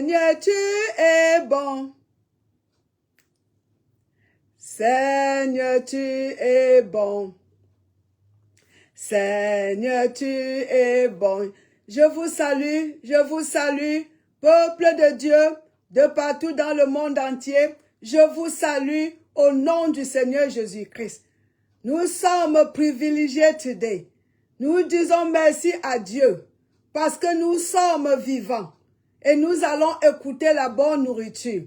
Seigneur, tu es bon. Seigneur, tu es bon. Seigneur, tu es bon. Je vous salue, peuple de Dieu, de partout dans le monde entier. Je vous salue au nom du Seigneur Jésus-Christ. Nous sommes privilégiés today. Nous disons merci à Dieu parce que nous sommes vivants et nous allons écouter la bonne nourriture.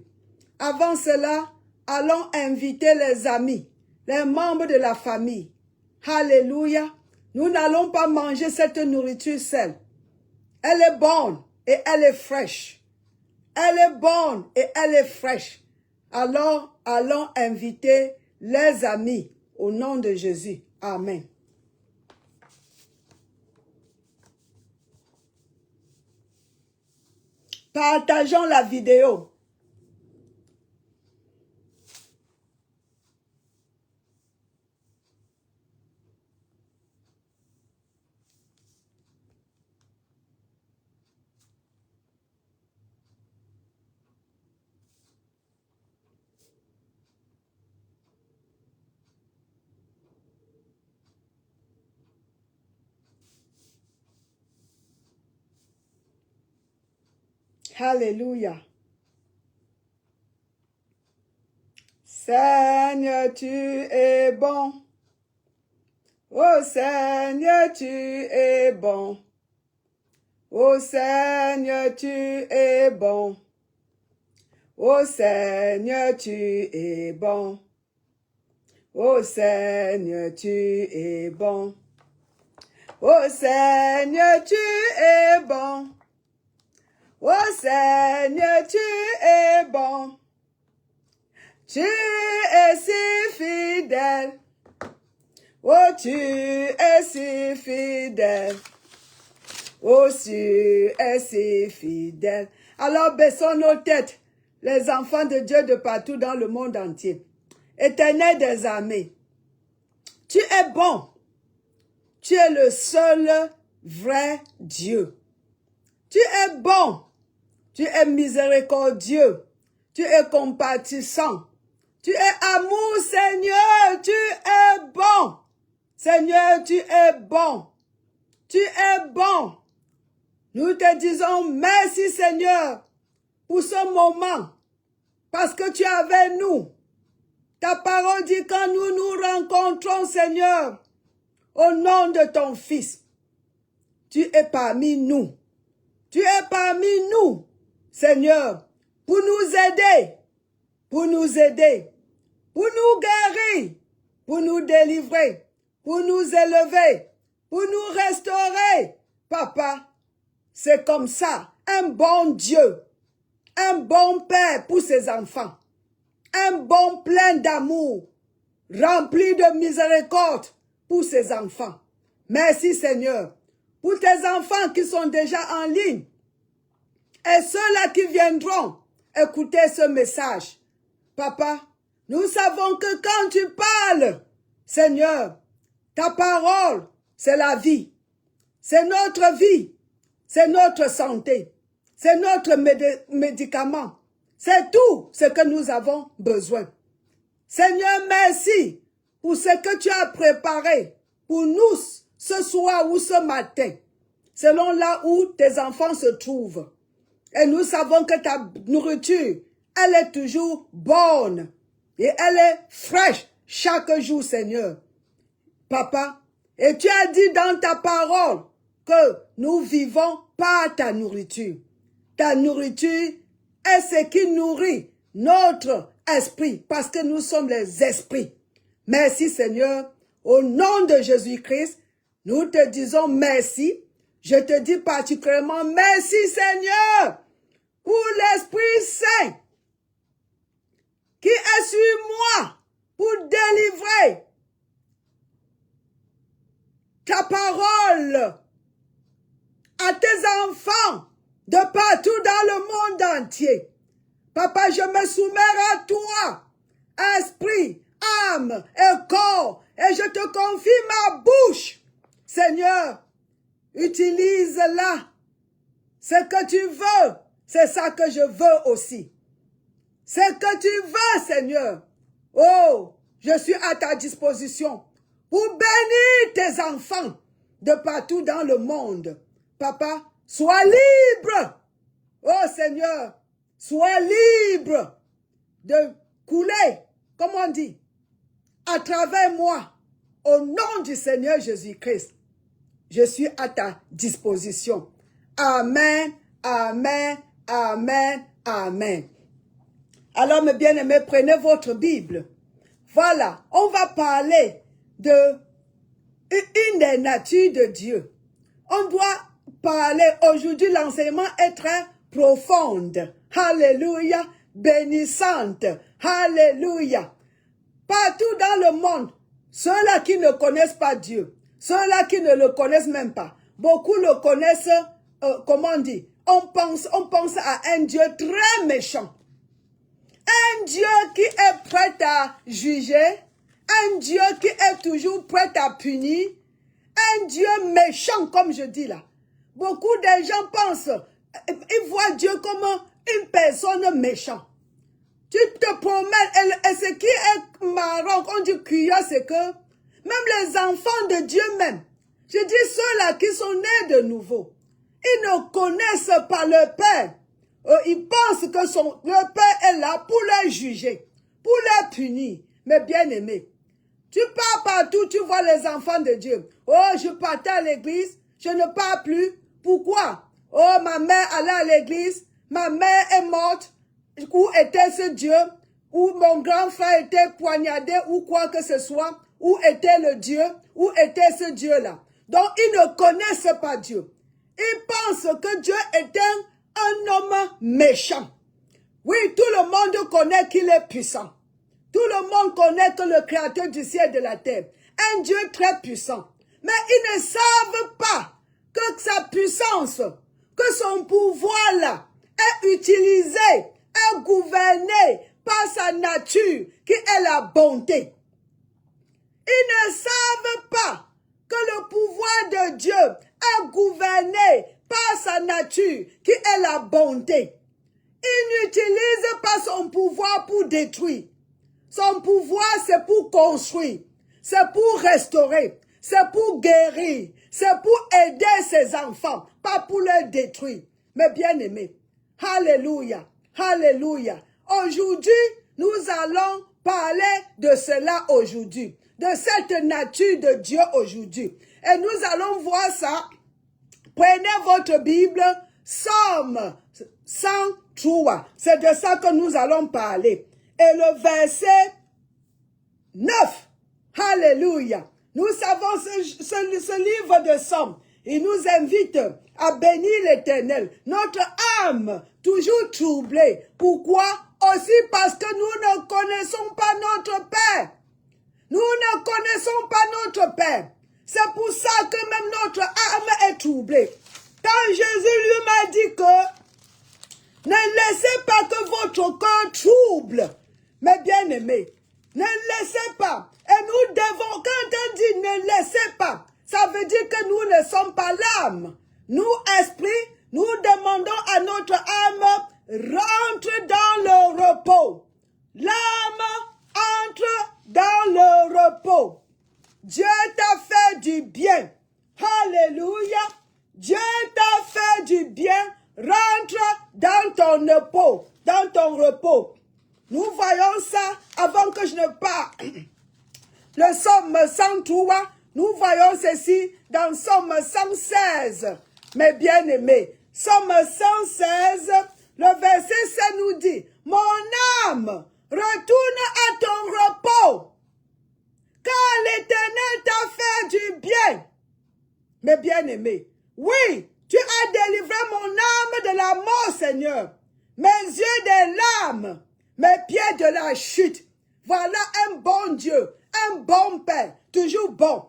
Avant cela, allons inviter les amis, les membres de la famille. Alléluia. Nous n'allons pas manger cette nourriture seule. Elle est bonne et elle est fraîche. Elle est bonne et elle est fraîche. Alors, allons inviter les amis au nom de Jésus. Amen. Partageons la vidéo. Alléluia. Seigneur, tu es bon. Oh Seigneur, tu es bon. Oh Seigneur, tu es bon. Oh Seigneur, tu es bon. Oh Seigneur, tu es bon. Oh Seigneur, tu es bon. Oh Seigneur, tu es bon. Tu es si fidèle. Oh, tu es si fidèle. Oh, tu es si fidèle. Alors, baissons nos têtes, les enfants de Dieu de partout dans le monde entier. Éternel des armées, tu es bon. Tu es le seul vrai Dieu. Tu es bon. Tu es miséricordieux. Tu es compatissant. Tu es amour, Seigneur. Tu es bon. Seigneur, tu es bon. Tu es bon. Nous te disons merci, Seigneur, pour ce moment. Parce que tu es avec nous. Ta parole dit quand nous nous rencontrons, Seigneur, au nom de ton Fils, tu es parmi nous. Tu es parmi nous, Seigneur, pour nous aider, pour nous aider, pour nous guérir, pour nous délivrer, pour nous élever, pour nous restaurer. Papa, c'est comme ça, un bon Dieu, un bon Père pour ses enfants, un bon plein d'amour, rempli de miséricorde pour ses enfants. Merci Seigneur, pour tes enfants qui sont déjà en ligne et ceux-là qui viendront écouter ce message. Papa, nous savons que quand tu parles, Seigneur, ta parole, c'est la vie. C'est notre vie. C'est notre santé. C'est notre médicament. C'est tout ce que nous avons besoin. Seigneur, merci pour ce que tu as préparé pour nous ce soir ou ce matin, selon là où tes enfants se trouvent. Et nous savons que ta nourriture, elle est toujours bonne et elle est fraîche chaque jour, Seigneur. Papa, et tu as dit dans ta parole que nous vivons par ta nourriture. Ta nourriture est ce qui nourrit notre esprit, parce que nous sommes les esprits. Merci Seigneur, au nom de Jésus-Christ, nous te disons merci. Je te dis particulièrement merci Seigneur pour l'Esprit Saint qui est sur moi pour délivrer ta parole à tes enfants de partout dans le monde entier. Papa, je me soumets à toi, esprit, âme et corps, et je te confie ma bouche. Seigneur, utilise-la, ce que tu veux, C'est ça que je veux aussi. C'est que tu veux, Seigneur. Oh, je suis à ta disposition pour bénir tes enfants de partout dans le monde. Papa, sois libre. Oh Seigneur, sois libre de couler, comme on dit, à travers moi. Au nom du Seigneur Jésus-Christ, je suis à ta disposition. Amen, amen, amen, amen. Alors, mes bien-aimés, prenez votre Bible. Voilà, on va parler de une des natures de Dieu. On doit parler, aujourd'hui, l'enseignement est très profonde. Alléluia, bénissante. Alléluia. Partout dans le monde, ceux-là qui ne connaissent pas Dieu, ceux-là qui ne le connaissent même pas, beaucoup le connaissent, comment on dit, on pense à un Dieu très méchant. Un Dieu qui est prêt à juger, un Dieu qui est toujours prêt à punir, un Dieu méchant, comme je dis là. Beaucoup de gens pensent, ils voient Dieu comme une personne méchante. Tu te promènes, et ce qui est marrant, on dit curieux, c'est que même les enfants de Dieu même, je dis ceux-là qui sont nés de nouveau, ils ne connaissent pas leur Père. Ils pensent que leur Père est là pour les juger, pour les punir. Mais bien aimé, tu pars partout, tu vois les enfants de Dieu. Oh, je partais à l'église, je ne pars plus. Pourquoi? Oh, ma mère allait à l'église, ma mère est morte. Où était ce Dieu? Où mon grand frère était poignardé ou quoi que ce soit? Où était le Dieu? Où était ce Dieu-là? Donc, ils ne connaissent pas Dieu. Ils pensent que Dieu est un homme méchant. Oui, tout le monde connaît qu'il est puissant. Tout le monde connaît que le créateur du ciel et de la terre, un Dieu très puissant. Mais ils ne savent pas que sa puissance, que son pouvoir là, est utilisé, est gouverné par sa nature, qui est la bonté. Ils ne savent pas que le pouvoir de Dieu est gouverné par sa nature, qui est la bonté. Il n'utilise pas son pouvoir pour détruire. Son pouvoir, c'est pour construire, c'est pour restaurer, c'est pour guérir, c'est pour aider ses enfants, pas pour les détruire. Mais bien aimés, alléluia, alléluia. Aujourd'hui, nous allons parler de cela aujourd'hui, de cette nature de Dieu aujourd'hui. Et nous allons voir ça. Prenez votre Bible, Psaume 103. C'est de ça que nous allons parler. Et le verset 9. Alléluia. Nous savons ce livre de Psaume. Il nous invite à bénir l'Éternel. Notre âme, toujours troublée. Pourquoi? Aussi parce que nous ne connaissons pas notre Père. Nous ne connaissons pas notre Père. C'est pour ça que même notre âme est troublée. Quand Jésus lui m'a dit que ne laissez pas que votre cœur trouble. Mais bien aimé, ne laissez pas. Et nous devons, quand on dit ne laissez pas, ça veut dire que nous ne sommes pas l'âme. Nous, esprit, nous demandons à notre âme, rentre dans le repos. L'âme entre dans le repos. Dieu t'a fait du bien. Alléluia. Dieu t'a fait du bien. Rentre dans ton repos. Dans ton repos. Nous voyons ça avant que je ne parte. Le Psaume 103, nous voyons ceci dans Psaume 116. Mes bien-aimés, Psaume 116, le verset 7 nous dit, mon âme, retourne à ton repos, car l'Éternel t'a fait du bien. Mes bien-aimés, oui, tu as délivré mon âme de la mort, Seigneur, mes yeux des larmes, mes pieds de la chute. Voilà un bon Dieu, un bon Père, toujours bon.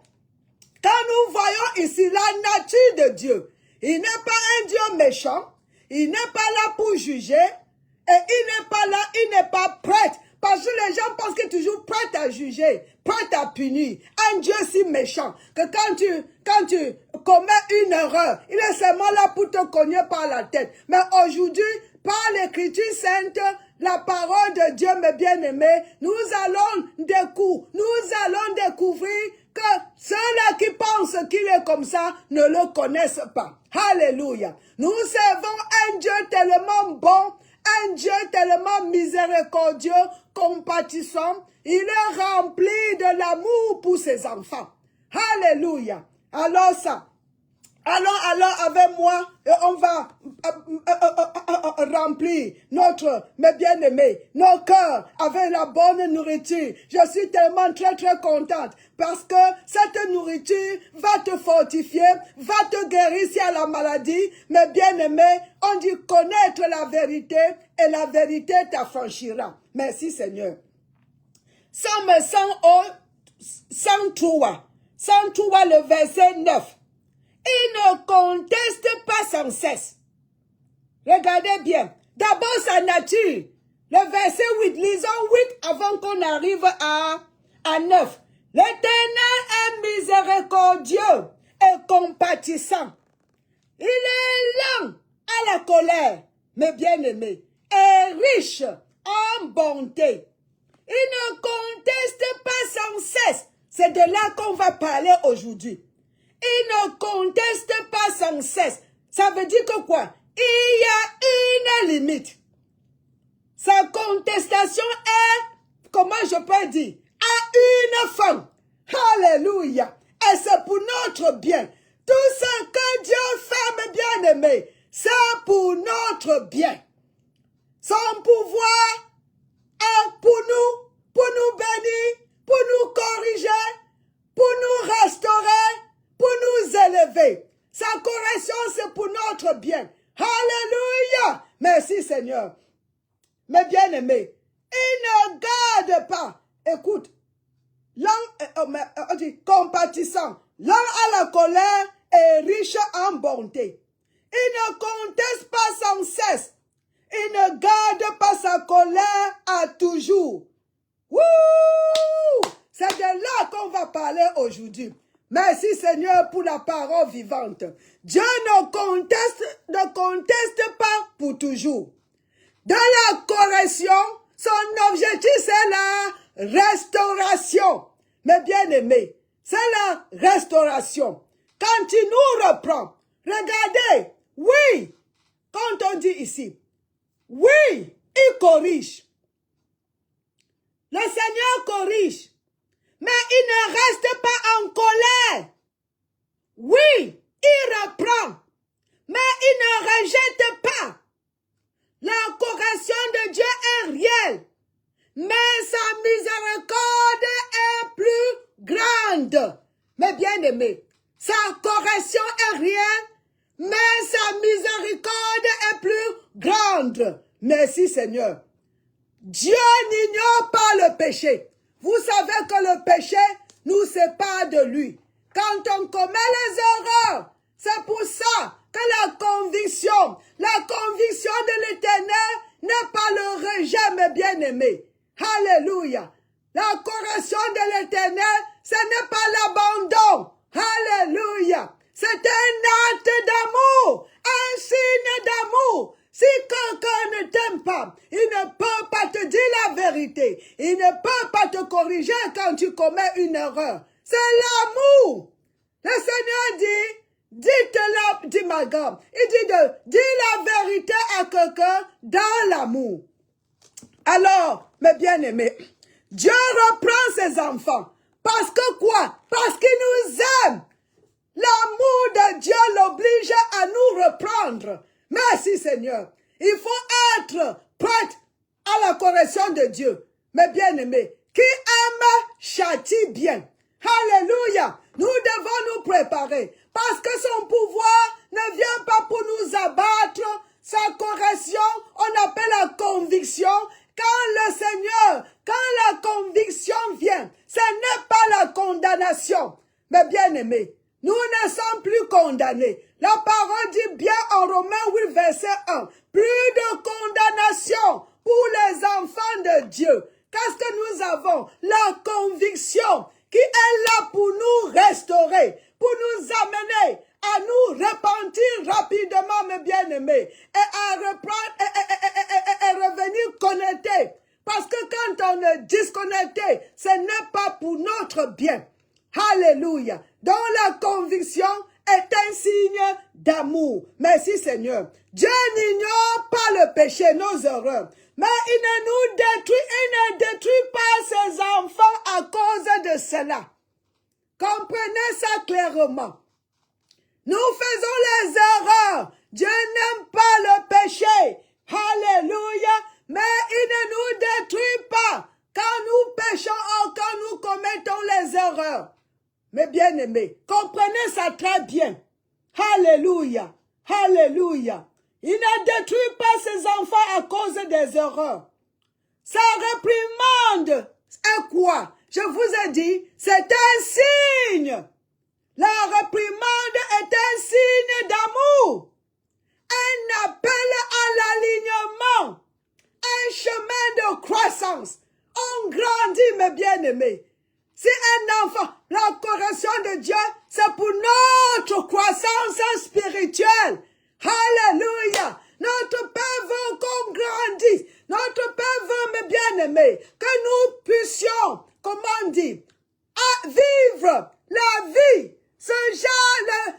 Quand nous voyons ici la nature de Dieu, il n'est pas un Dieu méchant, il n'est pas là pour juger, et il n'est pas là, il n'est pas prêt. Parce que les gens pensent qu'il est toujours prêt à juger, prêt à punir. Un Dieu si méchant que quand tu commets une erreur, il est seulement là pour te cogner par la tête. Mais aujourd'hui, par l'écriture sainte, la parole de Dieu, mes bien-aimés, nous allons découvrir que ceux-là qui pensent qu'il est comme ça ne le connaissent pas. Alléluia. Nous servons un Dieu tellement bon, un Dieu tellement miséricordieux, compatissant. Il est rempli de l'amour pour ses enfants. Alléluia. Alors ça. Alors avec moi, on va remplir mes bien-aimés, nos cœurs avec la bonne nourriture. Je suis tellement très contente parce que cette nourriture va te fortifier, va te guérir si à la maladie. Mes bien-aimés, on dit connaître la vérité et la vérité t'affranchira. Merci Seigneur. Somme 103, le verset 9. Il ne conteste pas sans cesse. Regardez bien. D'abord sa nature. Le verset 8. Lisons 8 avant qu'on arrive à 9. L'Éternel est miséricordieux et compatissant. Il est lent à la colère, mes bien-aimés, et riche en bonté. Il ne conteste pas sans cesse. C'est de là qu'on va parler aujourd'hui. Il ne conteste pas sans cesse. Ça veut dire que quoi? Il y a une limite. Sa contestation est, comment je peux dire, à une fin. Alléluia. Et c'est pour notre bien. Tout ce que Dieu fait, mes bien-aimés, c'est pour notre bien. Son pouvoir est pour nous bénir, pour nous corriger, pour nous restaurer, pour nous élever. Sa correction, c'est pour notre bien. Alléluia. Merci Seigneur. Mes bien-aimés, il ne garde pas. Écoute, on dit compatissant, lent à la colère et riche en bonté. Il ne conteste pas sans cesse. Il ne garde pas sa colère à toujours. Wouh! C'est de là qu'on va parler aujourd'hui. Merci Seigneur pour la parole vivante. Dieu ne conteste pas pour toujours. Dans la correction, son objectif c'est la restauration. Mes bien-aimés, c'est la restauration. Quand il nous reprend, regardez, oui, quand on dit ici, oui, il corrige. Le Seigneur corrige. Mais il ne reste pas en colère. Oui, il reprend. Mais il ne rejette pas. La correction de Dieu est réelle. Mais sa miséricorde est plus grande. Mes bien-aimés, sa correction est réelle. Mais sa miséricorde est plus grande. Merci Seigneur. Dieu n'ignore pas le péché. Vous savez que le péché nous sépare de lui. Quand on commet les erreurs, c'est pour ça que la conviction de l'Éternel n'est pas le rejet, mes bien-aimés. Alléluia. La correction de l'Éternel, ce n'est pas l'abandon. Alléluia. C'est un acte d'amour, un signe d'amour. Si quelqu'un ne t'aime pas, il ne peut pas te dire la vérité. Il ne peut pas te corriger quand tu commets une erreur. C'est l'amour. Le Seigneur dit, dit ma gamme, il dit dis la vérité à quelqu'un dans l'amour. Alors, mes bien-aimés, Dieu reprend ses enfants. Parce que quoi? Parce qu'il nous aime. L'amour de Dieu l'oblige à nous reprendre. Merci Seigneur. Il faut être prêt à la correction de Dieu. Mes bien-aimés, qui aime châtie bien. Alléluia. Nous devons nous préparer. Parce que son pouvoir ne vient pas pour nous abattre. Sa correction, on appelle la conviction. Quand le Seigneur, quand la conviction vient, ce n'est pas la condamnation. Mes bien-aimés, nous ne sommes plus condamnés. La parole dit bien en Romains 8, verset 1. Plus de condamnation pour les enfants de Dieu. Qu'est-ce que nous avons? La conviction qui est là pour nous restaurer, pour nous amener à nous repentir rapidement, mes bien-aimés, et à reprendre, personnes disconnectées, ce n'est pas pour notre bien. Alléluia. Dont la conviction est un signe d'amour. Merci Seigneur. Dieu n'ignore pas le péché, nos erreurs. Mais il ne détruit pas ses enfants à cause de cela. Comprenez ça clairement. Nous faisons les erreurs. Dieu n'aime pas le péché. Alléluia. Mais il ne nous détruit pas quand nous péchons ou quand nous commettons les erreurs. Mes bien-aimés, comprenez ça très bien. Alléluia. Alléluia. Il ne détruit pas ses enfants à cause des erreurs. Sa réprimande est quoi? Je vous ai dit, c'est un signe. La réprimande est un signe d'amour. Un appel à l'alignement. Un chemin de croissance. On grandit, mes bien-aimés. Si un enfant, la correction de Dieu, c'est pour notre croissance spirituelle. Alléluia. Notre Père veut qu'on grandisse. Notre Père veut, mes bien-aimés, que nous puissions, comment dire, vivre la vie,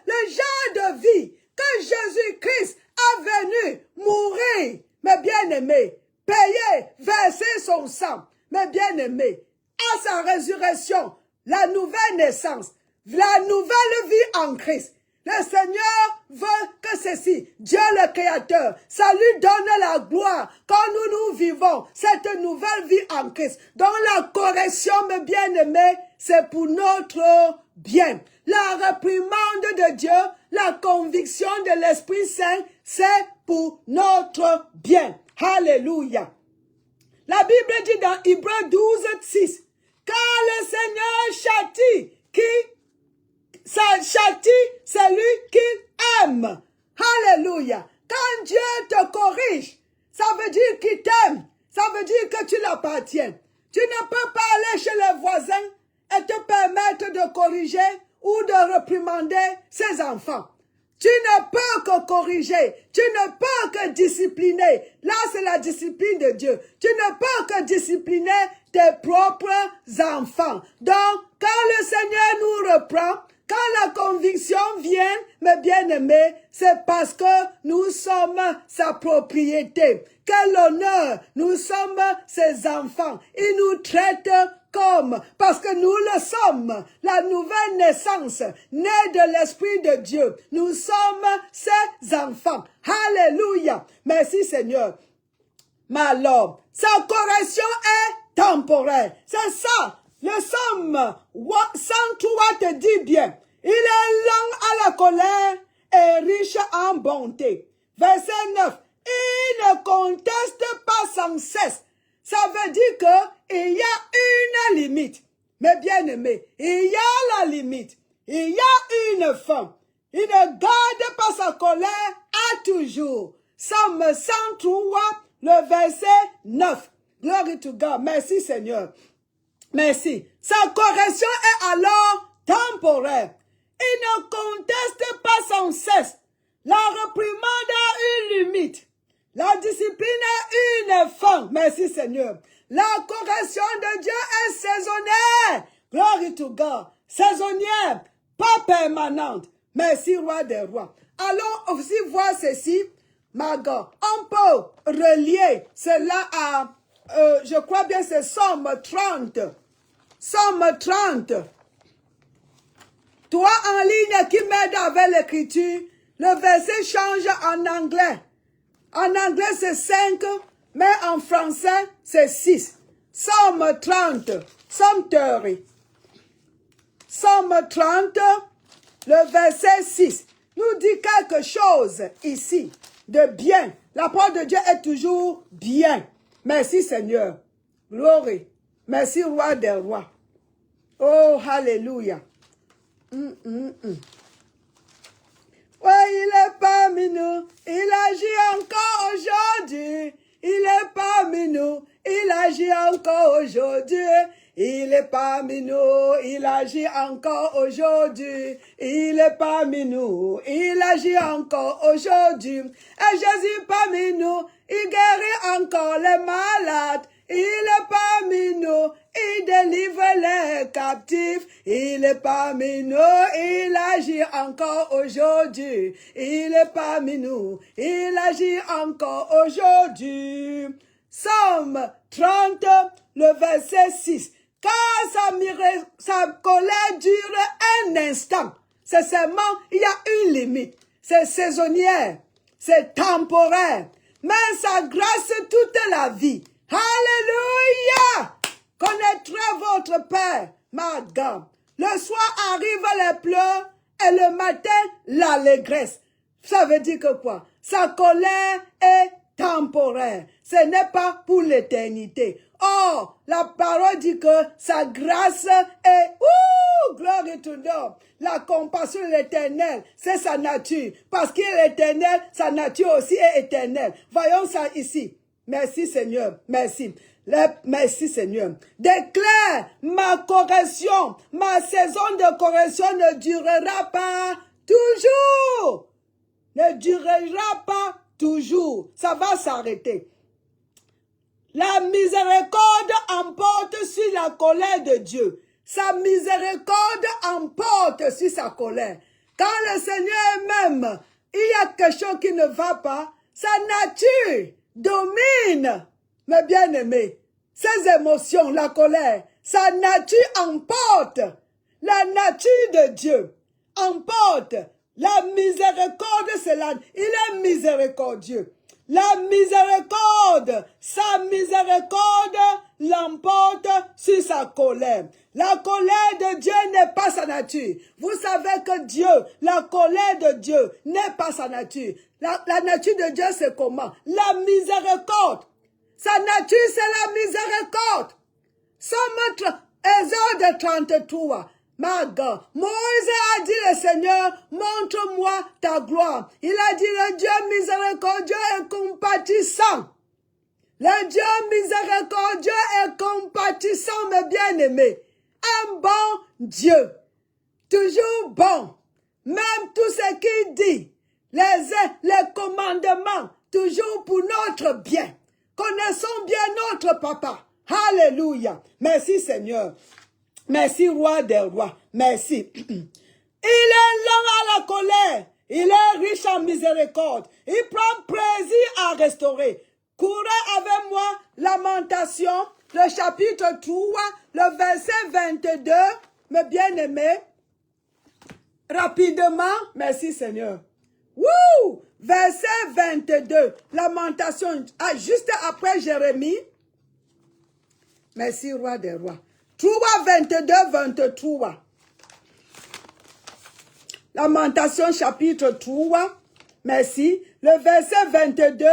le genre de vie que Jésus-Christ a venu mourir, mes bien-aimés, payer, verser son sang, mes bien-aimés, à sa résurrection, la nouvelle naissance, la nouvelle vie en Christ. Le Seigneur veut que ceci, Dieu le Créateur, ça lui donne la gloire quand nous vivons cette nouvelle vie en Christ. Donc la correction, mes bien-aimés, c'est pour notre bien. La réprimande de Dieu, la conviction de l'Esprit Saint, c'est pour notre bien. Alléluia. La Bible dit dans Hébreux 12, 6, car le Seigneur châtie celui qu'il aime. Alléluia. Quand Dieu te corrige, ça veut dire qu'il t'aime. Ça veut dire que tu l'appartiens. Tu ne peux pas aller chez les voisins et te permettre de corriger ou de réprimander ses enfants. Tu ne peux que corriger, tu ne peux que discipliner. Là, c'est la discipline de Dieu. Tu ne peux que discipliner tes propres enfants. Donc, quand le Seigneur nous reprend, quand la conviction vient, mes bien-aimés, c'est parce que nous sommes sa propriété. Quel honneur, nous sommes ses enfants. Il nous traite comme, parce que nous le sommes, la nouvelle naissance, née de l'Esprit de Dieu. Nous sommes ses enfants. Alléluia. Merci Seigneur. Mais alors, sa correction est temporaire. C'est ça. Le Somme 103 te dit bien. Il est lent à la colère et riche en bonté. Verset 9. Il ne conteste pas sans cesse. Ça veut dire qu'il y a une limite. Mais bien aimé, il y a la limite. Il y a une fin. Il ne garde pas sa colère à toujours. Somme 103, le verset 9. Glory to God. Merci Seigneur. Merci. Sa correction est alors temporaire. Il ne conteste pas sans cesse. La réprimande a une limite. La discipline a une fin. Merci Seigneur. La correction de Dieu est saisonnière. Glory to God. Saisonnière, pas permanente. Merci Roi des Rois. Allons aussi voir ceci. My God. On peut relier cela à, je crois bien c'est Somme 30. Somme 30. Toi en ligne qui m'aide avec l'écriture, le verset change en anglais. En anglais c'est 5, mais en français c'est 6. Somme 30. Somme 30. Somme 30, le verset 6, nous dit quelque chose ici de bien. La parole de Dieu est toujours bien. Merci Seigneur. Gloire. Merci Roi des Rois. Oh, Alléluia. Ouais, il est parmi nous. Il agit encore aujourd'hui. Il est parmi nous. Il agit encore aujourd'hui. Il est parmi nous. Il agit encore aujourd'hui. Il est parmi nous. Il agit encore aujourd'hui. Et Jésus parmi nous. Il guérit encore les malades. Il est parmi captifs. Il est parmi nous, il agit encore aujourd'hui. Il est parmi nous, il agit encore aujourd'hui. Psaume 30, le verset 6. Car sa colère dure un instant. C'est seulement, il y a une limite. C'est saisonnière, c'est temporaire. Mais sa grâce toute la vie. Alléluia! Connaîtra votre Père, ma gamme. Le soir arrive les pleurs et le matin l'allégresse. Ça veut dire que quoi? Sa colère est temporaire. Ce n'est pas pour l'éternité. Or, la parole dit que sa grâce est... glory to God. La compassion de l'éternel, c'est sa nature. Parce qu'il est éternel, sa nature aussi est éternelle. Voyons ça ici. Merci Seigneur. Merci. Merci Seigneur. Déclare ma correction. Ma saison de correction ne durera pas toujours. Ne durera pas toujours. Ça va s'arrêter. La miséricorde emporte sur la colère de Dieu. Sa miséricorde emporte sur sa colère. Quand le Seigneur m'aime, il y a quelque chose qui ne va pas. Sa nature domine, mes bien-aimés. Ses émotions, la colère, sa nature emporte. La nature de Dieu emporte. La miséricorde, c'est là. Il est miséricordieux. La miséricorde, sa miséricorde l'emporte sur sa colère. La colère de Dieu n'est pas sa nature. Vous savez que Dieu, la colère de Dieu n'est pas sa nature. La nature de Dieu, c'est comment? La miséricorde. Sa nature, c'est la miséricorde. Somme Exode 33. Ma God, Moïse a dit le Seigneur, montre-moi ta gloire. Il a dit le Dieu miséricordieux et compatissant. Le Dieu miséricordieux et compatissant, mes bien-aimés. Un bon Dieu. Toujours bon. Même tout ce qu'il dit. Les commandements. Toujours pour notre bien. Connaissons bien notre papa. Alléluia. Merci Seigneur. Merci, roi des rois. Merci. Il est lent à la colère. Il est riche en miséricorde. Il prend plaisir à restaurer. Courez avec moi, Lamentation, le chapitre 3, le verset 22. Mes bien-aimés, rapidement, merci Seigneur. Wouh! Verset 22, Lamentation, juste après Jérémie. Merci, roi des rois. 3, 22, 23. Lamentation chapitre 3. Merci. Le verset 22,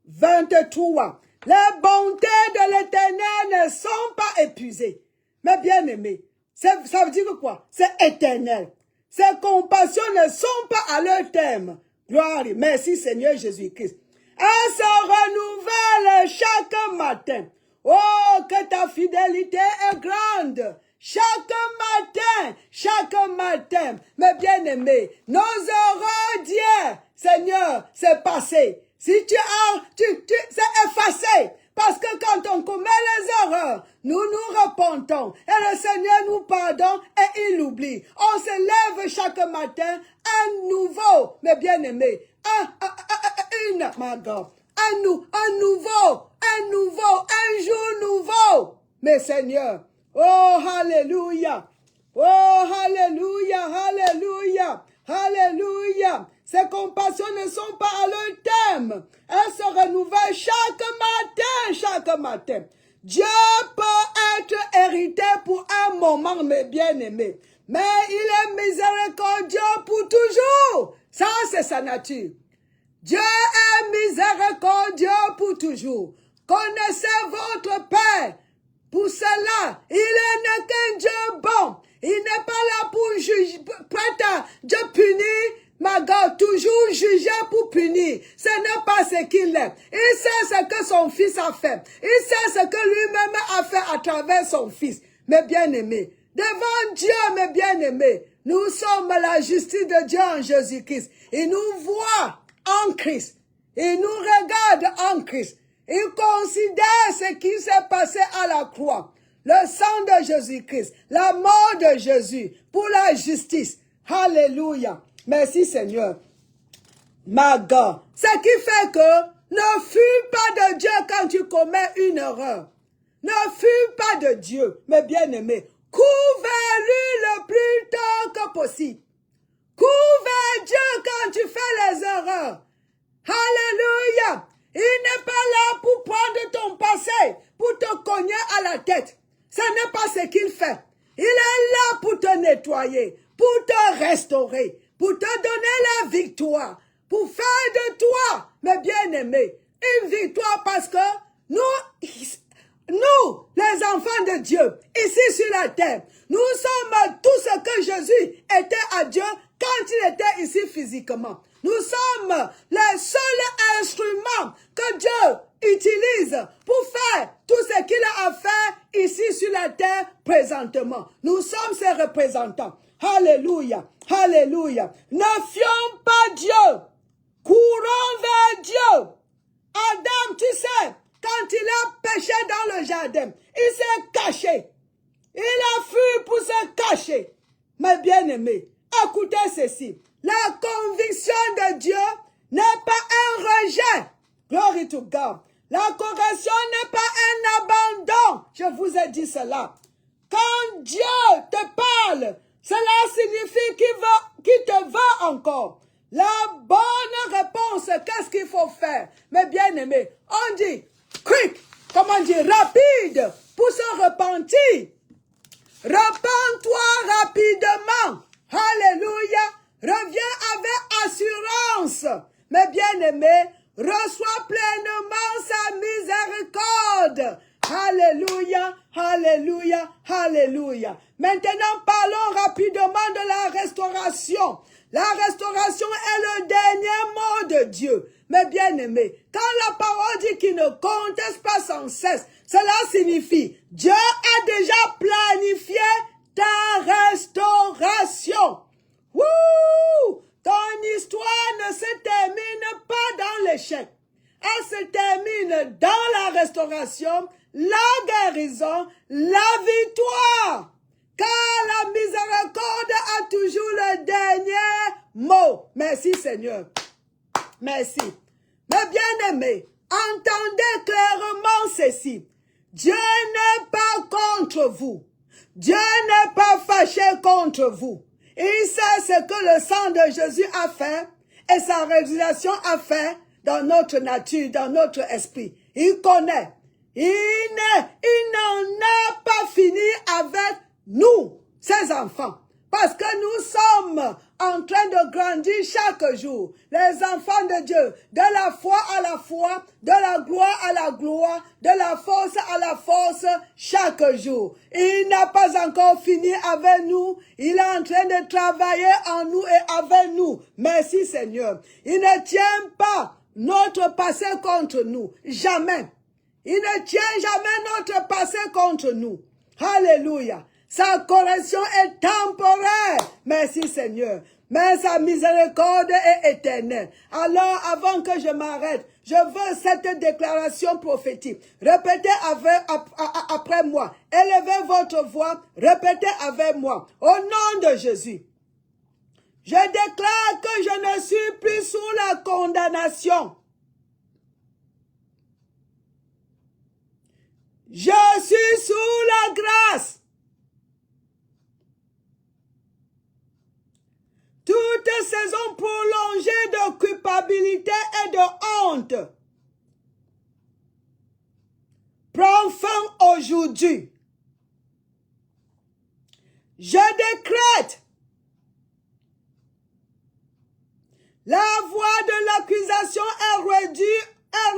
23. Les bontés de l'Éternel ne sont pas épuisées. Mais bien aimés, ça veut dire quoi? C'est éternel. Ses compassions ne sont pas à leur terme. Gloire. Merci Seigneur Jésus-Christ. Elles se renouvellent chaque matin. Oh, que ta fidélité est grande. Chaque matin, mes bien-aimés, nos erreurs d'hier, Seigneur, c'est passé. Si c'est effacé. Parce que quand on commet les erreurs, nous nous repentons. Et le Seigneur nous pardonne et il oublie. On se lève chaque matin, un nouveau, mes bien-aimés, un jour nouveau, mes seigneurs. Oh, alléluia. Oh, alléluia, alléluia, alléluia. Ces compassions ne sont pas à leur terme. Elles se renouvellent chaque matin. Dieu peut être hérité pour un moment, mes bien-aimés. Mais il est miséricordieux pour toujours. Ça, c'est sa nature. Dieu est miséricordieux pour toujours. Connaissez votre Père. Pour cela, il n'est qu'un Dieu bon. Il n'est pas là pour juger, prêt à Dieu punir, ma God, toujours juger pour punir. Ce n'est pas ce qu'il est. Il sait ce que son fils a fait. Il sait ce que lui-même a fait à travers son fils. Mes bien-aimés, devant Dieu, mes bien-aimés, nous sommes la justice de Dieu en Jésus-Christ. Il nous voit en Christ. Il nous regarde en Christ. Il considère ce qui s'est passé à la croix. le sang de Jésus-Christ, la mort de Jésus pour la justice. Alléluia. Merci Seigneur. Ma God, ce qui fait que ne fuis pas de Dieu quand tu commets une erreur. Ne fuis pas de Dieu, mes bien-aimés. Cours vers lui le plus tôt que possible. Cours vers Dieu quand tu fais les erreurs. Alléluia. Il n'est pas là pour prendre ton passé, pour te cogner à la tête. Ce n'est pas ce qu'il fait. Il est là pour te nettoyer, pour te restaurer, pour te donner la victoire, pour faire de toi, mes bien-aimés, une victoire parce que nous, les enfants de Dieu, ici sur la terre, nous sommes tout ce que Jésus était à Dieu quand il était ici physiquement. Nous sommes les seuls instruments que Dieu utilise pour faire tout ce qu'il a à faire ici sur la terre présentement. Nous sommes ses représentants. Alléluia, alléluia. Ne fions pas Dieu. Courons vers Dieu. Adam, tu sais, quand il a péché dans le jardin, il s'est caché. Il a fui pour se cacher. Mes bien-aimés, écoutez ceci. La conviction de Dieu n'est pas un rejet. Glory to God. La correction n'est pas un abandon. Je vous ai dit cela. Quand Dieu te parle, cela signifie qu'il te veut encore. La bonne réponse, qu'est-ce qu'il faut faire? Mes bien-aimés, on dit quick, comment dire, rapide pour se repentir. Repends-toi rapidement. Alléluia. Reviens avec assurance. Mes bien-aimés, reçois pleinement sa miséricorde. Alléluia, alléluia, alléluia. Maintenant, parlons rapidement de la restauration. La restauration est le dernier mot de Dieu. Mes bien-aimés, quand la parole dit qu'il ne conteste pas sans cesse, cela signifie Dieu a déjà planifié ta restauration. Wouh! Ton histoire ne se termine pas dans l'échec. Elle se termine dans la restauration, la guérison, la victoire. Car la miséricorde a toujours le dernier mot. Merci Seigneur. Merci. Mes bien-aimés, entendez clairement ceci. Dieu n'est pas contre vous. Dieu n'est pas fâché contre vous. Il sait ce que le sang de Jésus a fait et sa réalisation a fait dans notre nature, dans notre esprit. Il connaît. Il n'en a pas fini avec nous, ses enfants. Parce que nous sommes en train de grandir chaque jour. Les enfants de Dieu, de la foi à la foi, de la gloire à la gloire, de la force à la force, chaque jour. Il n'a pas encore fini avec nous. Il est en train de travailler en nous et avec nous. Merci Seigneur. Il ne tient pas notre passé contre nous. Jamais. Il ne tient jamais notre passé contre nous. Alléluia. Sa correction est temporaire. Merci Seigneur. Mais sa miséricorde est éternelle. Alors, avant que je m'arrête, je veux cette déclaration prophétique. Répétez après moi. Élevez votre voix. Répétez avec moi. Au nom de Jésus. Je déclare que je ne suis plus sous la condamnation. Je suis sous la grâce. Toute saison prolongée de culpabilité et de honte prend fin aujourd'hui. Je décrète la voix de l'accusation est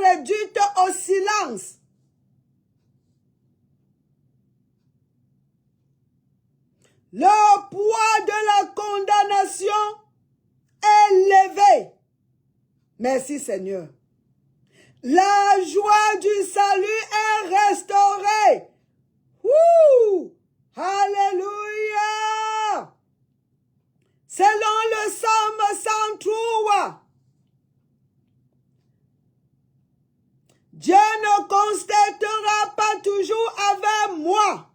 réduite au silence. Le poids de la condamnation est levé. Merci Seigneur. La joie du salut est restaurée. Wouh! Alléluia! Selon le Psaume 103, Dieu ne constatera pas toujours avec moi.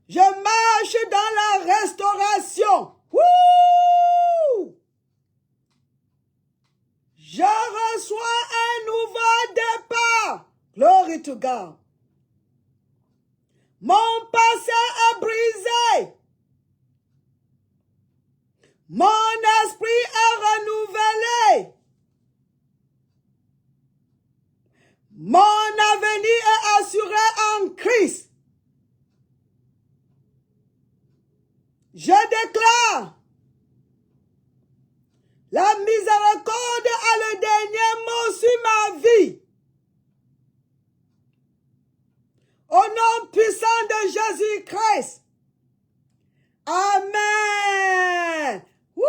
Je marche dans la restauration. Wouh! Je reçois un nouveau départ. Glory to God. Mon passé est brisé. Mon esprit est renouvelé. Mon avenir est assuré en Christ. Je déclare, la miséricorde a le dernier mot sur ma vie. Au nom puissant de Jésus-Christ. Amen. Wouh!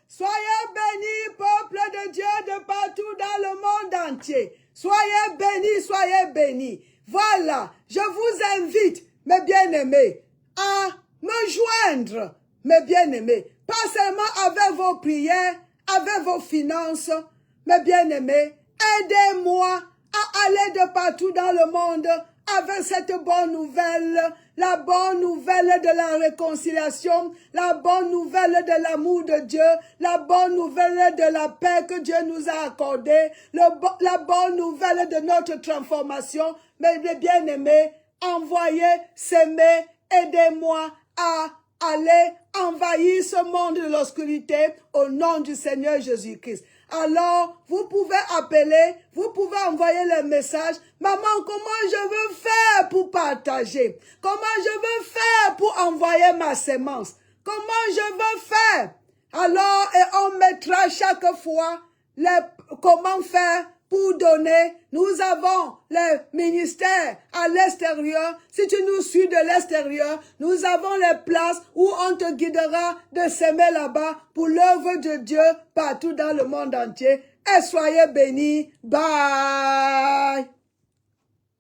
Soyez bénis, peuple de Dieu, de partout dans le monde entier. Soyez bénis, soyez bénis. Voilà, je vous invite, mes bien-aimés, à me joindre, mes bien-aimés. Pas seulement avec vos prières, avec vos finances, mes bien-aimés. Aidez-moi à aller de partout dans le monde avec cette bonne nouvelle, la bonne nouvelle de la réconciliation, la bonne nouvelle de l'amour de Dieu, la bonne nouvelle de la paix que Dieu nous a accordée, la bonne nouvelle de notre transformation. Mes bien-aimés, envoyez, s'aimer, aidez-moi à aller envahir ce monde de l'obscurité au nom du Seigneur Jésus-Christ. Alors, vous pouvez appeler, vous pouvez envoyer le message. Maman, comment je veux faire pour partager? Comment je veux faire pour envoyer ma sémence? Comment je veux faire? Alors, et on mettra chaque fois comment faire pour donner. Nous avons les ministères à l'extérieur. Si tu nous suis de l'extérieur, nous avons les places où on te guidera de s'aimer là-bas pour l'œuvre de Dieu partout dans le monde entier. Et soyez bénis. Bye.